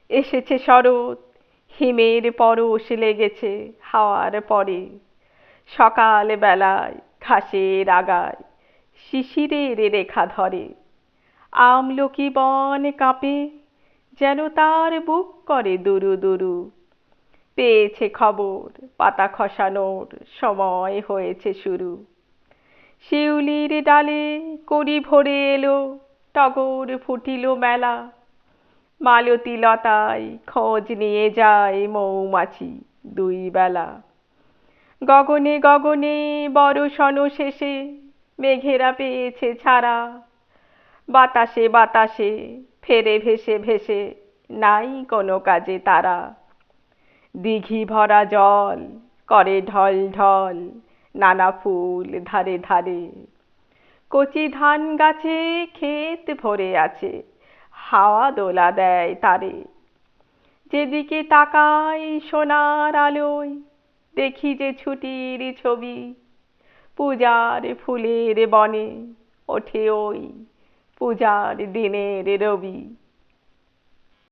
এসেছে শরৎ, হিমের পরশ লেগেছে হাওয়ার পরে। সকাল বেলায় ঘাসের আগায় শিশিরের রেখা ধরে। আমলকি বন কাঁপে, যেন তার বুক করে দুরু দুরু। পেয়েছে খবর, পাতা খসানোর সময় হয়েছে শুরু। শিউলির ডালে কড়ি ভরে এলো, টগর ফুটিল মেলা। মালতী লতায় খোঁজ নিয়ে যায় মৌমাছি দুই বেলা। গগনে গগনে বরষণ শেষে মেঘেরা পেয়েছে ছাড়া। বাতাসে বাতাসে ফেরে ভেসে ভেসে নাই কোনো কাজে তারা। দিঘি ভরা জল করে ঢল ঢল, নানা ফুল ধারে ধারে। কচি ধান গাছে ক্ষেত ভরে আছে, হাওয়া দোলা দেয় তারে। যেদিকে তাকাই সোনার আলোয়, দেখি যে ছুটির ছবি। পূজার ফুলের বনে ওঠে ওই পূজার দিনের রবি।